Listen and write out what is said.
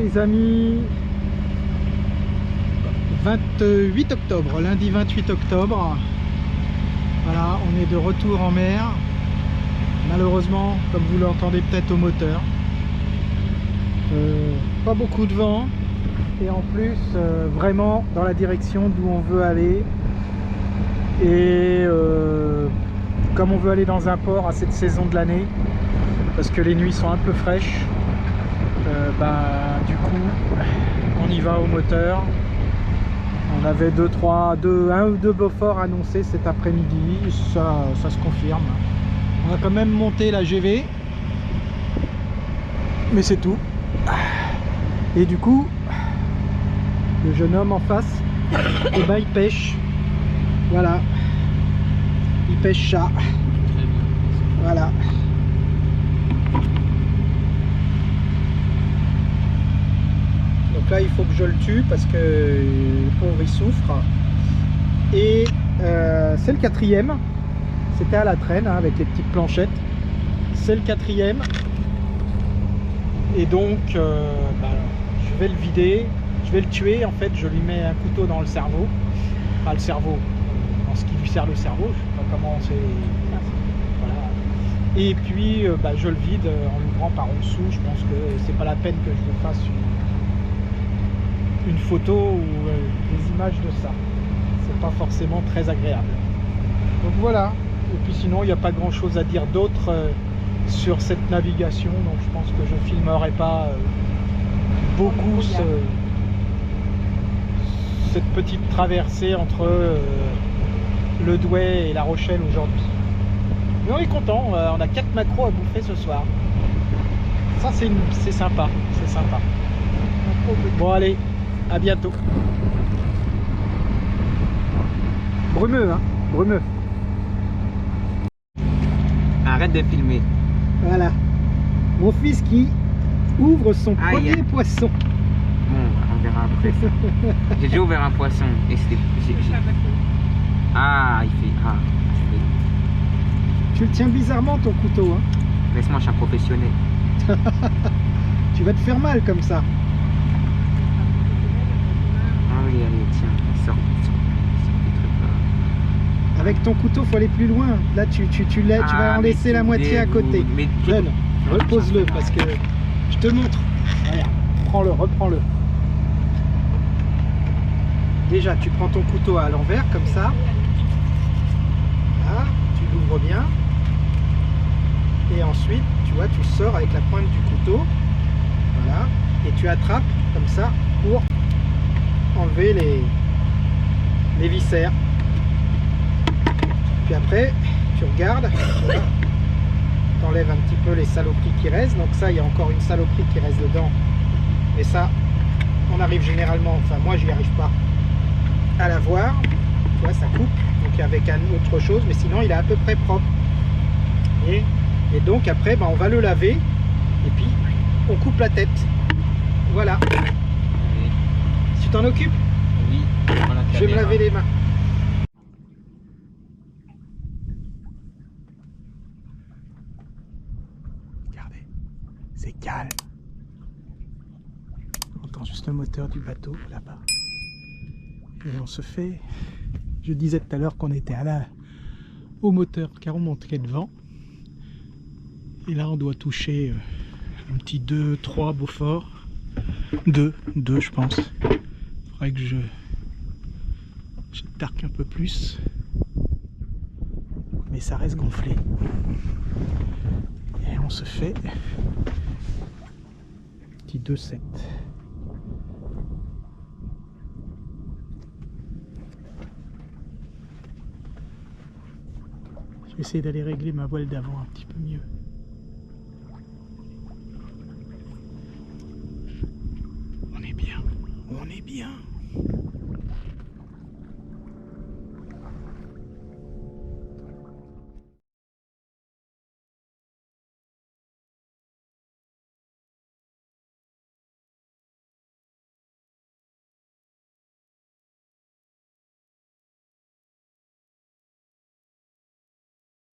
les amis, 28 octobre, lundi 28 octobre. Voilà, on est de retour en mer. Malheureusement, comme vous l'entendez peut-être au moteur, pas beaucoup de vent. Et en plus, vraiment dans la direction d'où on veut aller. Et comme on veut aller dans un port à cette saison de l'année, parce que les nuits sont un peu fraîches, du coup on y va au moteur. On avait un ou deux Beaufort annoncés cet après-midi, ça se confirme. On a quand même monté la GV, mais c'est tout. Et du coup, le jeune homme en face, et ben il pêche. Voilà, il pêche ça. Voilà. Donc là il faut que je le tue parce que le pauvre il souffre. Et c'est le quatrième. C'était à la traîne, hein, avec les petites planchettes. C'est le quatrième. Et donc je vais le vider. Je vais le tuer. En fait, je lui mets un couteau dans le cerveau. Enfin le cerveau. Dans ce qui lui sert le cerveau. Je sais pas comment c'est. Voilà. Et puis je le vide en l'ouvrant par en dessous. Je pense que c'est pas la peine que je vous fasse une photo ou des images de ça. C'est pas forcément très agréable. Donc voilà. Et puis sinon il n'y a pas grand chose à dire d'autre sur cette navigation. Donc je pense que je filmerai pas beaucoup cette petite traversée entre le Douai et La Rochelle aujourd'hui. Mais on est content, on a 4 maquereaux à bouffer ce soir. Ça c'est sympa, c'est sympa. Bon allez, à bientôt. Brumeux, hein, brumeux. Arrête de filmer. Voilà. Mon fils qui ouvre son premier poisson. Bon, on verra après. J'ai déjà ouvert un poisson et c'était... Ah, il fait... Ah, tu le tiens bizarrement ton couteau, hein. Laisse-moi, je suis un professionnel. Tu vas te faire mal comme ça. Ah oui, allez, tiens, sors des trucs là. Avec ton couteau, faut aller plus loin. Là, tu vas en laisser la moitié à côté. Donne, repose-le parce que je te montre. Regarde, prends-le, reprends-le. Déjà, tu prends ton couteau à l'envers comme ça. Là, tu l'ouvres bien. Et ensuite, tu vois, tu sors avec la pointe du couteau. Voilà. Et tu attrapes comme ça pour enlever les viscères. Puis après, tu regardes, voilà, tu enlèves un petit peu les saloperies qui restent. Donc ça, il y a encore une saloperie qui reste dedans. Et ça, on arrive généralement, enfin moi j'y arrive pas à la voir. Tu vois, ça coupe. Donc avec un autre chose, mais sinon il est à peu près propre. Et donc après, on va le laver. Et puis, on coupe la tête. Voilà. Oui. Tu t'en occupes? Oui. Je vais me laver les mains. C'est calme. On entend juste le moteur du bateau là-bas. Et on se fait... Je disais tout à l'heure qu'on était au moteur car on montait le vent. Et là on doit toucher un petit 2, 3 Beaufort. 2 je pense. Il faudrait que je tarque un peu plus. Mais ça reste gonflé. Et on se fait... petit 2,7. Je vais essayer d'aller régler ma voile d'avant un petit peu mieux. On est bien, on est bien.